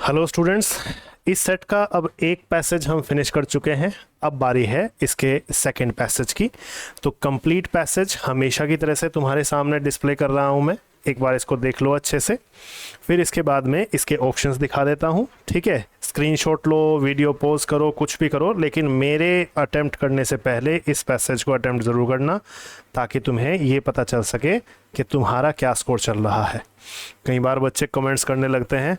Hello students, इस set का अब एक पैसेज हम फिनिश कर चुके हैं। अब बारी है इसके सेकंड पैसेज की। तो कंप्लीट पैसेज हमेशा की तरह से तुम्हारे सामने डिस्प्ले कर रहा हूं मैं। एक बार इसको देख लो अच्छे से, फिर इसके बाद में इसके ऑप्शंस दिखा देता हूं। ठीक है, स्क्रीनशॉट लो, वीडियो पॉज करो, कुछ भी करो, लेकिन मेरे अटेम्प्ट करने से पहले इस पैसेज को अटेम्प्ट ज़रूर करना, ताकि तुम्हें ये पता चल सके कि तुम्हारा क्या स्कोर चल रहा है। कई बार बच्चे कमेंट्स करने लगते हैं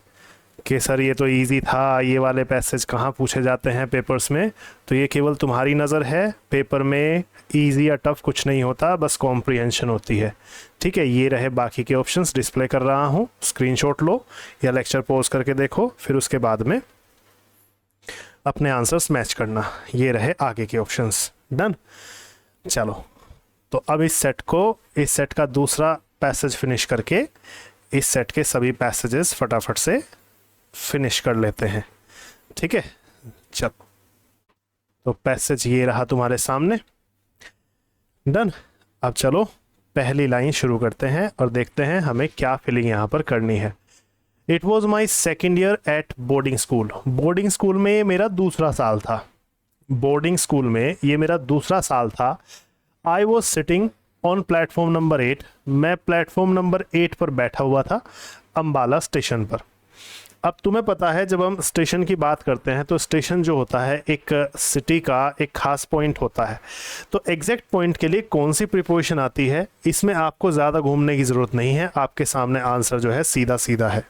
कि सर ये तो इजी था, ये वाले पैसेज कहाँ पूछे जाते हैं पेपर्स में। तो ये केवल तुम्हारी नज़र है, पेपर में इजी या टफ कुछ नहीं होता, बस कॉम्प्रिहेंशन होती है। ठीक है, ये रहे बाकी के ऑप्शंस डिस्प्ले कर रहा हूँ, स्क्रीनशॉट लो या लेक्चर पॉज करके देखो, फिर उसके बाद में अपने आंसर्स मैच करना। ये रहे आगे के ऑप्शंस। डन। चलो, तो अब इस सेट का दूसरा पैसेज फिनिश करके इस सेट के सभी पैसेजेस फटाफट से फिनिश कर लेते हैं। ठीक है, चलो, तो पैसेज ये रहा तुम्हारे सामने। डन। अब चलो पहली लाइन शुरू करते हैं और देखते हैं हमें क्या फिलिंग यहाँ पर करनी है। It was my second year at boarding school. Boarding school में ये मेरा दूसरा साल था। बोर्डिंग स्कूल में ये मेरा दूसरा साल था। I was sitting on platform number 8। मैं प्लेटफॉर्म नंबर 8 पर बैठा हुआ था, अम्बाला स्टेशन पर। अब तुम्हें पता है, जब हम स्टेशन की बात करते हैं तो स्टेशन जो होता है एक सिटी का एक खास पॉइंट होता है। तो एग्जैक्ट पॉइंट के लिए कौन सी प्रीपोजिशन आती है, इसमें आपको ज़्यादा घूमने की ज़रूरत नहीं है। आपके सामने आंसर जो है सीधा सीधा है।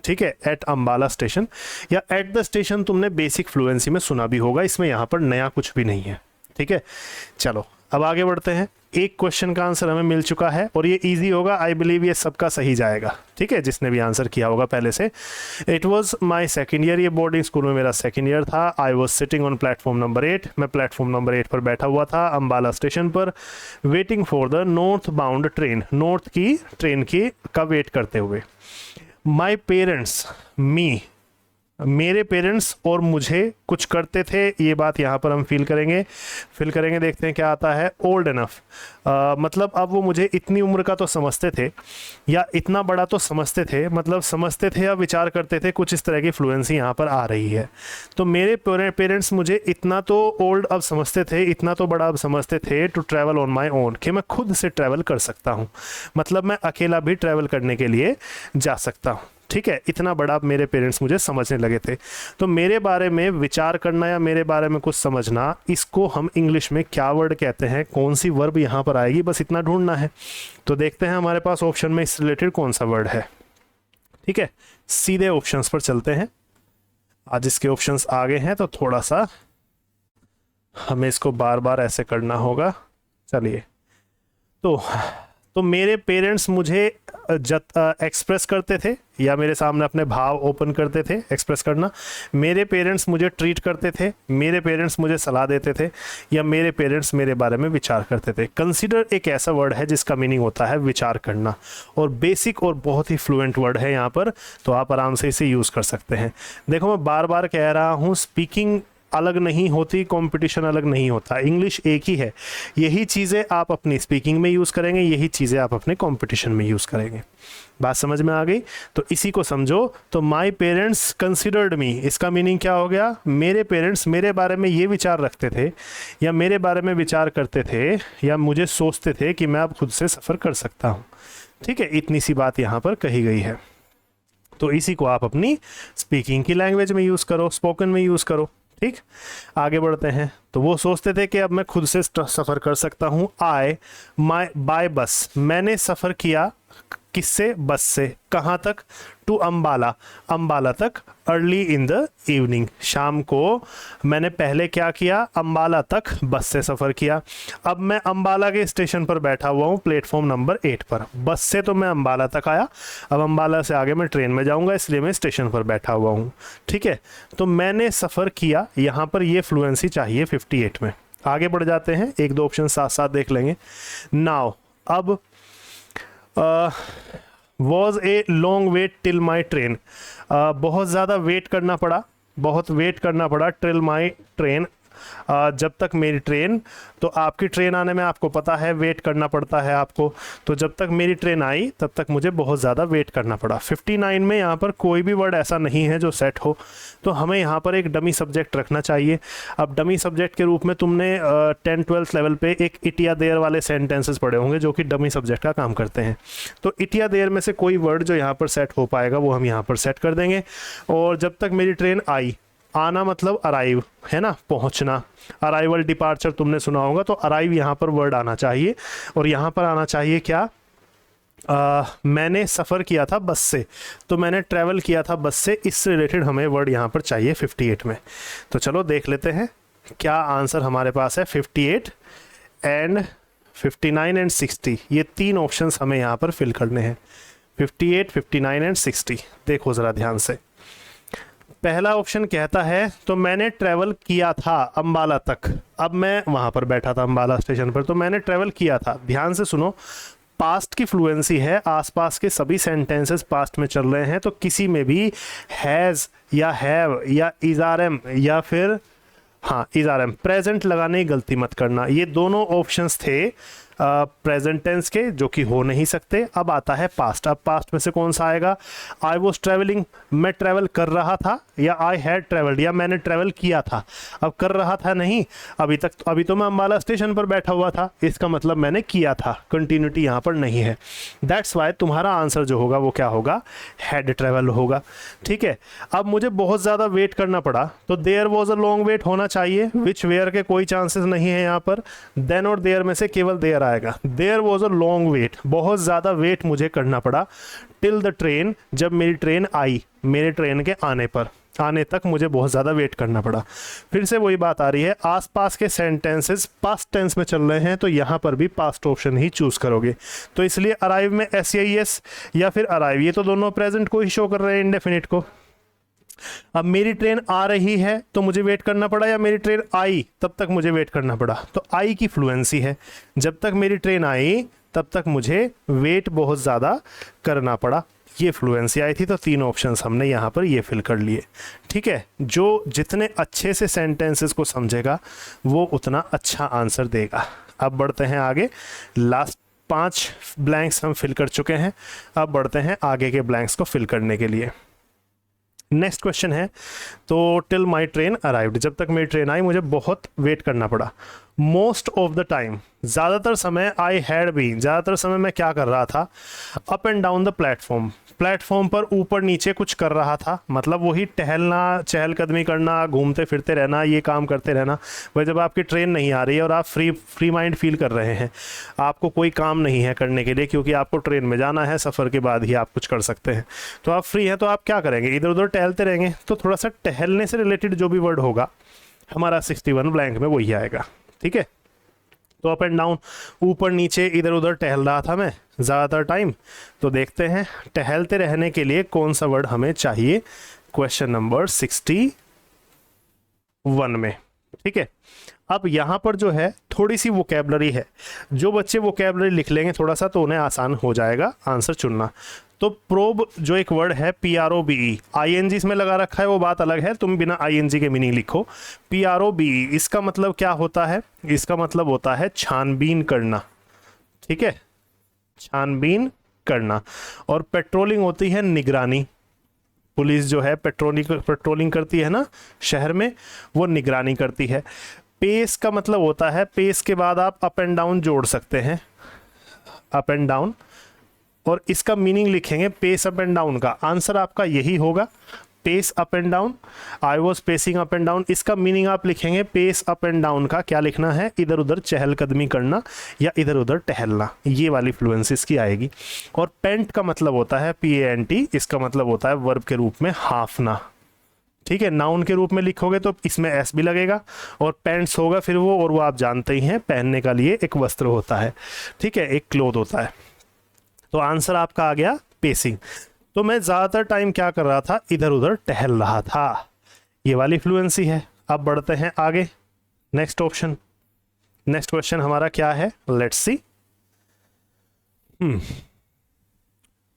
ठीक है, एट अम्बाला स्टेशन या एट द स्टेशन तुमने बेसिक फ्लुएंसी में सुना भी होगा, इसमें यहाँ पर नया कुछ भी नहीं है। ठीक है, चलो अब आगे बढ़ते हैं। एक क्वेश्चन का आंसर हमें मिल चुका है और ये इजी होगा, आई बिलीव ये सबका सही जाएगा। ठीक है, जिसने भी आंसर किया होगा पहले से। It was my second year, ये बोर्डिंग स्कूल में मेरा सेकंड ईयर था। I was sitting on platform number 8। मैं प्लेटफॉर्म नंबर 8 पर बैठा हुआ था अम्बाला स्टेशन पर, waiting for the north bound train, north की ट्रेन की का वेट करते हुए। माई पेरेंट्स, मेरे पेरेंट्स और मुझे कुछ करते थे, ये बात यहाँ पर हम फिल करेंगे। देखते हैं क्या आता है। ओल्ड इनफ, मतलब अब वो मुझे इतनी उम्र का तो समझते थे या इतना बड़ा तो समझते थे, मतलब समझते थे या विचार करते थे, कुछ इस तरह की फ्लुएंसी यहाँ पर आ रही है। तो मेरे पेरेंट्स मुझे इतना तो ओल्ड अब समझते थे, इतना तो बड़ा अब समझते थे, to travel on my own, कि मैं खुद से ट्रैवल कर सकता हूँ, मतलब मैं अकेला भी ट्रैवल करने के लिए जा सकता हूँ। ठीक है, इतना बड़ा मेरे पेरेंट्स मुझे समझने लगे थे। तो मेरे बारे में विचार करना या मेरे बारे में कुछ समझना, इसको हम इंग्लिश में क्या वर्ड कहते हैं, कौन सी वर्ब यहाँ पर आएगी, बस इतना ढूंढना है। तो देखते हैं हमारे पास ऑप्शन में इस रिलेटेड कौन सा वर्ड है। ठीक है, सीधे ऑप्शंस पर चलते हैं। आज इसके ऑप्शंस आगे हैं तो थोड़ा सा हमें इसको बार बार ऐसे करना होगा। चलिए, तो मेरे पेरेंट्स मुझे एक्सप्रेस करते थे या मेरे सामने अपने भाव ओपन करते थे, एक्सप्रेस करना। मेरे पेरेंट्स मुझे ट्रीट करते थे, मेरे पेरेंट्स मुझे सलाह देते थे, या मेरे पेरेंट्स मेरे बारे में विचार करते थे। कंसीडर एक ऐसा वर्ड है जिसका मीनिंग होता है विचार करना, और बेसिक और बहुत ही फ्लुएंट वर्ड है यहाँ पर, तो आप आराम से इसे यूज़ कर सकते हैं। देखो, मैं बार बार कह रहा हूँ, स्पीकिंग अलग नहीं होती, कंपटीशन अलग नहीं होता, इंग्लिश एक ही है। यही चीज़ें आप अपनी स्पीकिंग में यूज़ करेंगे, यही चीज़ें आप अपने कंपटीशन में यूज़ करेंगे। बात समझ में आ गई? तो इसी को समझो। तो माय पेरेंट्स कंसिडर्ड मी, इसका मीनिंग क्या हो गया? मेरे पेरेंट्स मेरे बारे में ये विचार रखते थे या मेरे बारे में विचार करते थे या मुझे सोचते थे कि मैं अब खुद से सफ़र कर सकता हूँ। ठीक है, इतनी सी बात यहाँ पर कही गई है। तो इसी को आप अपनी स्पीकिंग की लैंग्वेज में यूज़ करो, स्पोकन में यूज़ करो। ठीक, आगे बढ़ते हैं। तो वो सोचते थे कि अब मैं खुद से सफ़र कर सकता हूँ। बाय बस, मैंने सफ़र किया किससे? बस से। कहाँ तक? टू अम्बाला, अम्बाला तक। अर्ली इन द इवनिंग, शाम को मैंने पहले क्या किया? अम्बाला तक बस से सफ़र किया। अब मैं अम्बाला के स्टेशन पर बैठा हुआ हूँ, प्लेटफॉर्म नंबर 8 पर। बस से तो मैं अम्बाला तक आया, अब अम्बाला से आगे मैं ट्रेन में जाऊँगा, इसलिए मैं स्टेशन पर बैठा हुआ हूँ। ठीक है, तो मैंने सफ़र किया, यहाँ पर ये फ्लुएंसी चाहिए 58 में। आगे बढ़ जाते हैं, एक दो ऑप्शन साथ साथ देख लेंगे। नाउ, अब was a long wait till my train, बहुत ज़्यादा वेट करना पड़ा, बहुत वेट करना पड़ा टिल माई ट्रेन, जब तक मेरी ट्रेन, तो आपकी ट्रेन आने में आपको पता है वेट करना पड़ता है आपको, तो जब तक मेरी ट्रेन आई तब तक मुझे बहुत ज़्यादा वेट करना पड़ा। 59 में यहाँ पर कोई भी वर्ड ऐसा नहीं है जो सेट हो, तो हमें यहाँ पर एक डमी सब्जेक्ट रखना चाहिए। अब डमी सब्जेक्ट के रूप में तुमने 10-12 लेवल पे एक इट या देयर वाले सेंटेंसेस पढ़े होंगे जो कि डमी सब्जेक्ट का काम करते हैं। तो इट या देयर में से कोई वर्ड जो यहाँ पर सेट हो पाएगा वो हम यहाँ पर सेट कर देंगे। और जब तक मेरी ट्रेन आई, आना मतलब अराइव है ना, पहुंचना, अराइवल डिपार्चर तुमने सुना होगा, तो अराइव यहाँ पर वर्ड आना चाहिए। और यहाँ पर आना चाहिए क्या, मैंने सफ़र किया था बस से, तो मैंने ट्रैवल किया था बस से, इससे रिलेटेड हमें वर्ड यहाँ पर चाहिए 58 में। तो चलो देख लेते हैं क्या आंसर हमारे पास है। 58 एंड 59 एंड 60, ये 3 ऑप्शंस हमें यहाँ पर फिल करने हैं। 58, 59 एंड 60। देखो ज़रा ध्यान से, पहला ऑप्शन कहता है तो मैंने ट्रैवल किया था अंबाला तक। अब मैं वहाँ पर बैठा था अंबाला स्टेशन पर, तो मैंने ट्रैवल किया था। ध्यान से सुनो, पास्ट की फ्लुएंसी है, आसपास के सभी सेंटेंसेस पास्ट में चल रहे हैं, तो किसी में भी हैज़ या हैव या इज़ारएम या फिर इज़ारएम प्रेजेंट लगाने की गलती मत करना। ये दोनों ऑप्शंस थे प्रेजेंट टेंस के जो कि हो नहीं सकते। अब आता है पास्ट। अब पास्ट में से कौन सा आएगा, आई वॉज ट्रेवलिंग, मैं ट्रैवल कर रहा था, या आई हैड ट्रैवल्ड, या मैंने ट्रैवल किया था। अब कर रहा था नहीं, अभी तो मैं अम्बाला स्टेशन पर बैठा हुआ था, इसका मतलब मैंने किया था, कंटिन्यूटी यहाँ पर नहीं है। दैट्स वाई तुम्हारा आंसर जो होगा वो क्या होगा, हैड ट्रैवल होगा। ठीक है, अब मुझे बहुत ज़्यादा वेट करना पड़ा, तो there was a long wait होना चाहिए, विच वेयर के कोई चांसेस नहीं है यहाँ पर। देन और देयर में से केवल देयर आएगा। There was a long wait, बहुत ज़्यादा वेट मुझे करना पड़ा, टिल द ट्रेन, जब मेरी ट्रेन आई, मेरे ट्रेन के आने तक मुझे बहुत ज़्यादा वेट करना पड़ा। फिर से वही बात आ रही है, आसपास के सेंटेंसेस पास्ट टेंस में चल रहे हैं, तो यहाँ पर भी पास्ट ऑप्शन ही चूज़ करोगे। तो इसलिए अराइव में SAES या फिर अराइव, ये तो दोनों प्रेजेंट को ही शो कर रहे हैं, इंडेफिनिट को। अब मेरी ट्रेन आ रही है तो मुझे वेट करना पड़ा, या मेरी ट्रेन आई तब तक मुझे वेट करना पड़ा, तो आई की फ्लुएंसी है, जब तक मेरी ट्रेन आई तब तक मुझे वेट बहुत ज़्यादा करना पड़ा, ये फ्लुएंसी आई थी। तो 3 ऑप्शंस हमने यहाँ पर ये फिल कर लिए। ठीक है, जो जितने अच्छे से सेंटेंसेस को समझेगा वो उतना अच्छा आंसर देगा। अब बढ़ते हैं आगे, लास्ट 5 ब्लैंक्स हम फिल कर चुके हैं, अब बढ़ते हैं आगे के ब्लैंक्स को फिल करने के लिए। नेक्स्ट क्वेश्चन है, तो टिल माई ट्रेन अराइव्ड, जब तक मेरी ट्रेन आई मुझे बहुत वेट करना पड़ा। मोस्ट ऑफ द टाइम, ज़्यादातर समय, आई हैड बीन, ज़्यादातर समय मैं क्या कर रहा था, up and down the platform, platform पर ऊपर नीचे कुछ कर रहा था, मतलब वही टहलना, चहलकदमी करना, घूमते फिरते रहना, ये काम करते रहना। वह जब आपकी ट्रेन नहीं आ रही है और आप फ्री माइंड फील कर रहे हैं, आपको कोई काम नहीं है करने के लिए, क्योंकि आपको ट्रेन में जाना है, सफ़र के बाद ही आप कुछ कर सकते हैं, तो आप फ्री हैं, तो आप क्या करेंगे, इधर उधर टहलते रहेंगे। तो थोड़ा सा टहलने से रिलेटेड जो भी वर्ड होगा हमारा 61 ब्लैंक में वही आएगा। ठीक है, तो अप एंड डाउन, ऊपर नीचे, इधर उधर टहल रहा था मैं ज़्यादातर टाइम। तो देखते हैं टहलते रहने के लिए कौन सा वर्ड हमें चाहिए क्वेश्चन नंबर 61 में। ठीक है, अब यहाँ पर जो है थोड़ी सी वोकैबलरी है, जो बच्चे वोकैबलरी लिख लेंगे थोड़ा सा तो उन्हें आसान हो जाएगा आंसर चुनना। तो प्रोब जो एक वर्ड है, PROBE, ING इसमें लगा रखा है वो बात अलग है, तुम बिना ING के मीनिंग लिखो। PROBE इसका मतलब क्या होता है, इसका मतलब होता है छानबीन करना। ठीक है, छानबीन करना। और पेट्रोलिंग होती है निगरानी, पुलिस जो है पेट्रोलिंग करती है ना शहर में, वो निगरानी करती है। पेस का मतलब होता है, पेस के बाद आप अप एंड डाउन जोड़ सकते हैं, अप एंड डाउन, और इसका मीनिंग लिखेंगे पेस अप एंड डाउन का। आंसर आपका यही होगा, pace up and down, I was pacing up and down. इसका मीनिंग आप लिखेंगे पेस अप एंड डाउन का क्या लिखना है, इधर उधर चहलकदमी करना या इधर उधर टहलना, ये वाली फ्लुएंसी इसकी आएगी। और पेंट का मतलब होता है PANT, इसका मतलब होता है वर्ब के रूप में हाफना। ठीक है, नाउन के रूप में लिखोगे तो इसमें S भी लगेगा, और पैंट्स होगा फिर वो, और वो आप जानते ही हैं पहनने का लिए एक वस्त्र होता है। ठीक है, एक क्लोथ होता है। तो आंसर आपका आ गया पेसिंग। तो मैं ज़्यादातर टाइम क्या कर रहा था, इधर उधर टहल रहा था, ये वाली फ्लुएंसी है। अब बढ़ते हैं आगे, नेक्स्ट ऑप्शन, नेक्स्ट क्वेश्चन हमारा क्या है, लेट्स सी।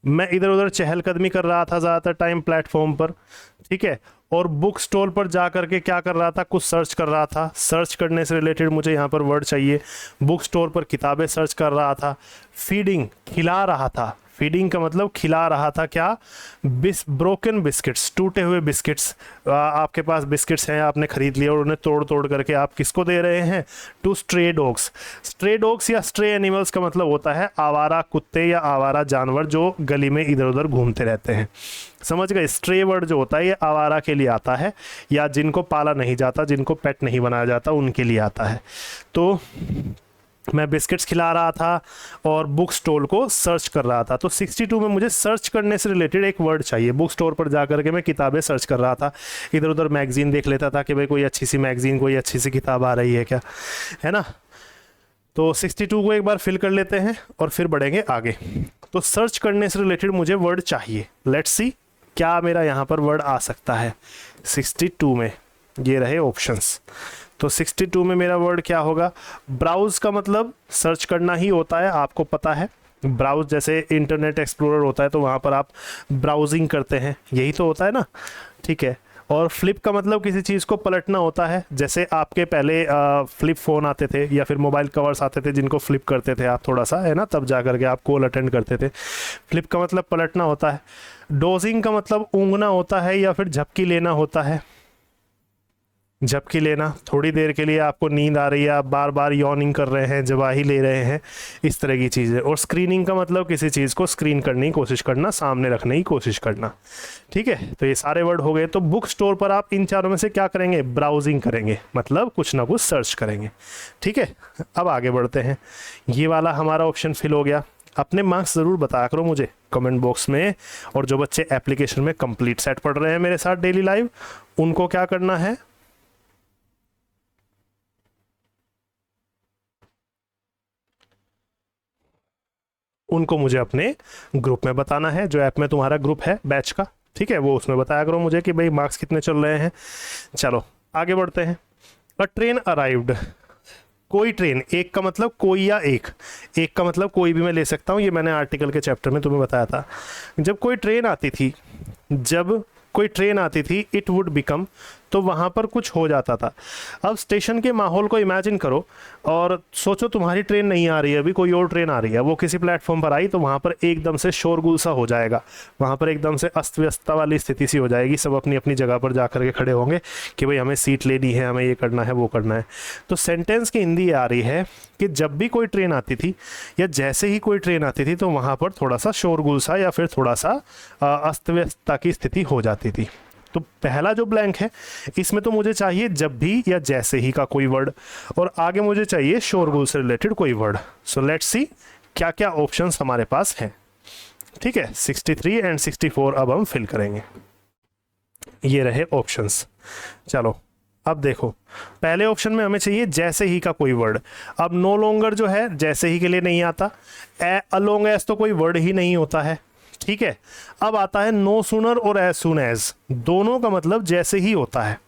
मैं इधर उधर चहलकदमी कर रहा था ज़्यादातर टाइम प्लेटफॉर्म पर, ठीक है। और बुक स्टोर पर जा करके क्या कर रहा था, कुछ सर्च कर रहा था। सर्च करने से रिलेटेड मुझे यहाँ पर वर्ड चाहिए। बुक स्टोर पर किताबें सर्च कर रहा था। फीडिंग, खिला रहा था। फीडिंग का मतलब खिला रहा था क्या, ब्रोकन बिस्किट्स, टूटे हुए बिस्किट्स। आपके पास बिस्किट्स हैं, आपने खरीद लिया और उन्हें तोड़ तोड़ करके आप किसको दे रहे हैं, to stray dogs. Stray dogs या स्ट्रे एनिमल्स का मतलब होता है आवारा कुत्ते या आवारा जानवर जो गली में इधर उधर घूमते रहते हैं, समझ गए। स्ट्रे वर्ड जो होता है ये आवारा के लिए आता है, या जिनको पाला नहीं जाता, जिनको पेट नहीं बनाया जाता, उनके लिए आता है। तो मैं बिस्किट्स खिला रहा था और बुक स्टोर को सर्च कर रहा था। तो 62 में मुझे सर्च करने से रिलेटेड एक वर्ड चाहिए। बुक स्टोर पर जा करके मैं किताबें सर्च कर रहा था, इधर उधर मैगजीन देख लेता था कि भाई कोई अच्छी सी मैगजीन, कोई अच्छी सी किताब आ रही है क्या, है ना। तो 62 को एक बार फिल कर लेते हैं और फिर बढ़ेंगे आगे। तो सर्च करने से रिलेटेड मुझे वर्ड चाहिए। लेट्स सी क्या मेरा यहाँ पर वर्ड आ सकता है 62 में। ये रहे ऑप्शंस। तो 62 में मेरा वर्ड क्या होगा, ब्राउज का मतलब सर्च करना ही होता है, आपको पता है। ब्राउज जैसे इंटरनेट एक्सप्लोरर होता है तो वहाँ पर आप ब्राउजिंग करते हैं, यही तो होता है ना, ठीक है। और फ्लिप का मतलब किसी चीज़ को पलटना होता है, जैसे आपके पहले फ्लिप फ़ोन आते थे या फिर मोबाइल कवर्स आते थे जिनको फ्लिप करते थे आप थोड़ा सा, है ना, तब जा करके आप कॉल अटेंड करते थे। फ्लिप का मतलब पलटना होता है। डोजिंग का मतलब ऊँघना होता है या फिर झपकी लेना होता है। झपकी लेना, थोड़ी देर के लिए आपको नींद आ रही है, आप बार बार यॉर्निंग कर रहे हैं, जवाही ले रहे हैं, इस तरह की चीज़ें। और स्क्रीनिंग का मतलब किसी चीज़ को स्क्रीन करने की कोशिश करना, सामने रखने की कोशिश करना, ठीक है। तो ये सारे वर्ड हो गए। तो बुक स्टोर पर आप इन चारों में से क्या करेंगे, ब्राउजिंग करेंगे, मतलब कुछ ना कुछ सर्च करेंगे, ठीक है। अब आगे बढ़ते हैं। ये वाला हमारा ऑप्शन फिल हो गया। अपने मार्क्स ज़रूर बताया करो मुझे कमेंट बॉक्स में। और जो बच्चे एप्लीकेशन में कंप्लीट सेट पढ़ रहे हैं मेरे साथ डेली लाइव, उनको क्या करना है, उनको मुझे अपने ग्रुप में बताना है, जो ऐप में तुम्हारा ग्रुप है बैच का, ठीक है, वो उसमें बताया करो मुझे कि भाई मार्क्स कितने चल रहे हैं। चलो आगे बढ़ते हैं। अ ट्रेन अराइव्ड, कोई ट्रेन, एक का मतलब कोई या एक, एक का मतलब कोई भी मैं ले सकता हूँ, ये मैंने आर्टिकल के चैप्टर में तुम्हें बताया था। जब कोई ट्रेन आती थी, जब कोई ट्रेन आती थी, इट वुड बिकम, तो वहाँ पर कुछ हो जाता था। अब स्टेशन के माहौल को इमेजिन करो और सोचो तुम्हारी ट्रेन नहीं आ रही है, अभी कोई और ट्रेन आ रही है, वो किसी प्लेटफॉर्म पर आई तो वहाँ पर एकदम से शोरगुल सा हो जाएगा, वहाँ पर एकदम से अस्त व्यस्तता वाली स्थिति सी हो जाएगी, सब अपनी अपनी जगह पर जा कर के खड़े होंगे कि भाई हमें सीट लेनी है, हमें ये करना है, वो करना है। तो सेंटेंस की हिंदी आ रही है कि जब भी कोई ट्रेन आती थी या जैसे ही कोई ट्रेन आती थी तो वहाँ पर थोड़ा सा शोरगुल सा या फिर थोड़ा सा अस्त व्यस्तता की स्थिति हो जाती थी। तो पहला जो ब्लैंक है इसमें तो मुझे चाहिए जब भी या जैसे ही का कोई वर्ड, और आगे मुझे चाहिए शोरगुल से रिलेटेड कोई वर्ड। सो लेट्स सी क्या क्या ऑप्शंस हमारे पास हैं, ठीक है। 63 एंड 64 अब हम फिल करेंगे। ये रहे ऑप्शंस। चलो अब देखो, पहले ऑप्शन में हमें चाहिए जैसे ही का कोई वर्ड। अब नो लॉन्गर जो है जैसे ही के लिए नहीं आता, अलोंग एज तो कोई वर्ड ही नहीं होता है, ठीक है। अब आता है नो सूनर और एज सून एज, दोनों का मतलब जैसे ही होता है।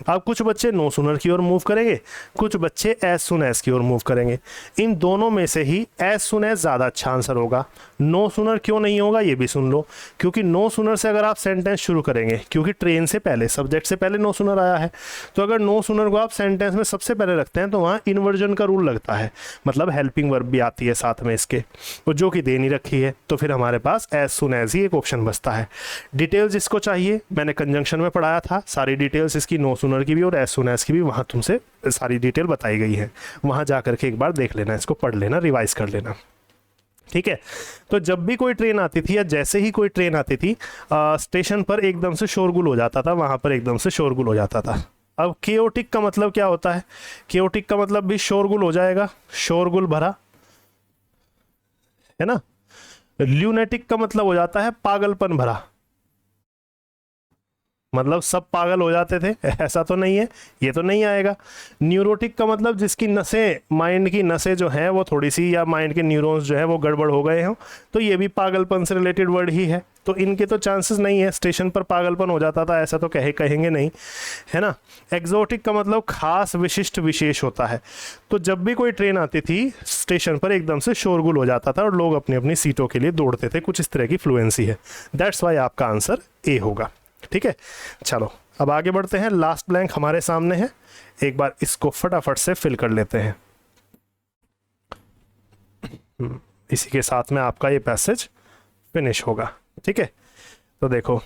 अब कुछ बच्चे नो सूनर की ओर मूव करेंगे, कुछ बच्चे एज सुन एज की ओर मूव करेंगे। इन दोनों में से ही एज सुन एज ज़्यादा अच्छा आंसर होगा। नो सूनर क्यों नहीं होगा ये भी सुन लो, क्योंकि नो सूनर से अगर आप सेंटेंस शुरू करेंगे, क्योंकि ट्रेन से पहले, सब्जेक्ट से पहले नो सूनर आया है, तो अगर नो सूनर को आप सेंटेंस में सबसे पहले रखते हैं तो वहाँ इन्वर्जन का रूल लगता है, मतलब हेल्पिंग वर्ब भी आती है साथ में इसके, और जो कि दे नहीं रखी है, तो फिर हमारे पास एज सुन एज ही एक ऑप्शन बचता है। डिटेल्स इसको चाहिए, मैंने कंजंक्शन में पढ़ाया था, सारी डिटेल्स इसकी नो सूनर की भी और एज सुन एज की भी वहाँ तुमसे सारी डिटेल बताई गई है, वहाँ जा करके एक बार देख लेना, इसको पढ़ लेना, रिवाइज कर लेना, ठीक है। तो जब भी कोई ट्रेन आती थी या जैसे ही कोई ट्रेन आती थी, स्टेशन पर एकदम से शोरगुल हो जाता था, वहाँ पर एकदम से शोरगुल हो जाता था। अब केओटिक का मतलब क्या होता है, केओटिक का मतलब भी शोरगुल हो जाएगा, शोरगुल भरा, है ना। ल्यूनेटिक का मतलब हो जाता है पागलपन भरा, मतलब सब पागल हो जाते थे, ऐसा तो नहीं है, ये तो नहीं आएगा। न्यूरोटिक का मतलब जिसकी नसें, माइंड की नसें जो हैं वो थोड़ी सी, या माइंड के न्यूरॉन्स जो है वो गड़बड़ हो गए हों, तो ये भी पागलपन से रिलेटेड वर्ड ही है, तो इनके तो चांसेस नहीं है। स्टेशन पर पागलपन हो जाता था ऐसा तो कहेंगे नहीं, है ना। एक्जोटिक का मतलब खास, विशिष्ट, विशेष होता है। तो जब भी कोई ट्रेन आती थी स्टेशन पर एकदम से शोरगुल हो जाता था और लोग अपनी अपनी सीटों के लिए दौड़ते थे, कुछ इस तरह की फ्लुएंसी है। दैट्स वाई आपका आंसर ए होगा। ठीक है, चलो अब आगे बढ़ते हैं। लास्ट ब्लैंक हमारे सामने है, एक बार इसको फटाफट से फिल कर लेते हैं। इसी के साथ में आपका ये पैसेज फिनिश होगा। ठीक है, तो देखो,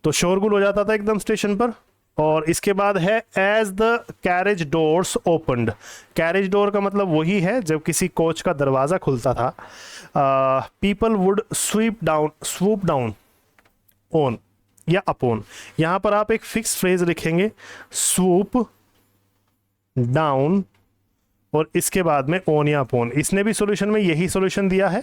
तो शोरगुल हो जाता था एकदम स्टेशन पर, और इसके बाद है as the carriage doors opened. Carriage door का मतलब वही है जब किसी कोच का दरवाज़ा खुलता था, people would swoop down on या अपॉन। यहाँ पर आप एक फिक्स फ्रेज लिखेंगे, स्वूप डाउन, और इसके बाद में ऑन या अपॉन। इसने भी सॉल्यूशन में यही सॉल्यूशन दिया है,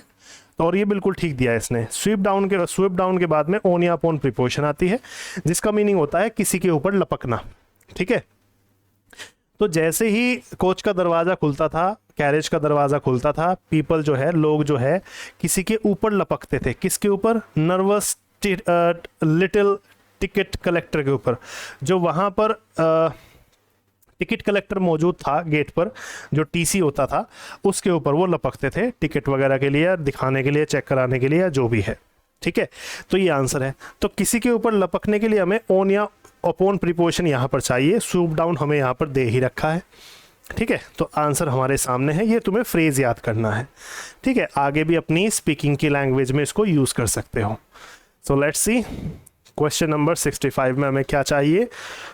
और ये बिल्कुल ठीक दिया है इसने। स्वीप डाउन के बाद में ऑन या अपॉन प्रीपोजिशन आती है, जिसका मीनिंग होता है किसी के ऊपर लपकना। ठीक है, तो जैसे ही कोच का दरवाज़ा खुलता था, कैरेज का दरवाज़ा खुलता था, पीपल जो है, लोग जो है, किसी के ऊपर लपकते थे। किसके ऊपर? नर्वस लिटिल टिकट कलेक्टर के ऊपर। जो वहाँ पर टिकट कलेक्टर मौजूद था गेट पर, जो टीसी होता था, उसके ऊपर वो लपकते थे टिकट वगैरह के लिए, दिखाने के लिए, चेक कराने के लिए, या जो भी है। ठीक है, तो ये आंसर है। तो किसी के ऊपर लपकने के लिए हमें ऑन या अपॉन प्रीपोजिशन यहाँ पर चाहिए। स्वूप डाउन हमें यहाँ पर दे ही रखा है। ठीक है, तो आंसर हमारे सामने है। ये तुम्हें फ्रेज याद करना है। ठीक है, आगे भी अपनी स्पीकिंग की लैंग्वेज में इसको यूज़ कर सकते हो। So let's see, question number 65 में हमें क्या चाहिए?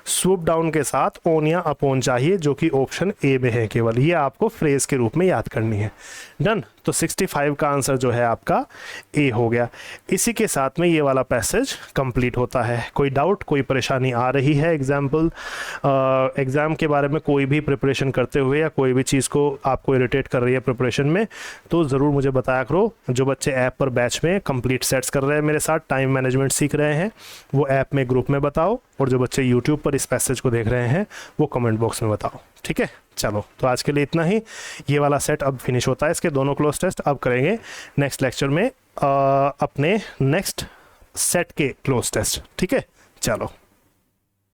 स्वूप डाउन के साथ ऑन या अपॉन चाहिए, जो कि ऑप्शन ए में है केवल। ये आपको फ्रेज के रूप में याद करनी है। डन। तो 65 का आंसर जो है आपका ए हो गया। इसी के साथ में ये वाला पैसेज कंप्लीट होता है। कोई डाउट, कोई परेशानी आ रही है एग्ज़ाम के बारे में, कोई भी प्रिपरेशन करते हुए, या कोई भी चीज़ को आपको इरिटेट कर रही है प्रिपरेशन में, तो ज़रूर मुझे बताया करो। जो बच्चे ऐप पर बैच में कंप्लीट सेट्स कर रहे हैं मेरे साथ, टाइम मैनेजमेंट सीख रहे हैं, वो ऐप में ग्रुप में बताओ, और जो बच्चे यूट्यूब पर इस पैसेज को देख रहे हैं वो कमेंट बॉक्स में बताओ। ठीक है, चलो तो आज के लिए इतना ही। ये वाला सेट अब फिनिश होता है, इसके दोनों क्लोज टेस्ट अब करेंगे नेक्स्ट लेक्चर में, अपने नेक्स्ट सेट के क्लोज टेस्ट। ठीक है, चलो।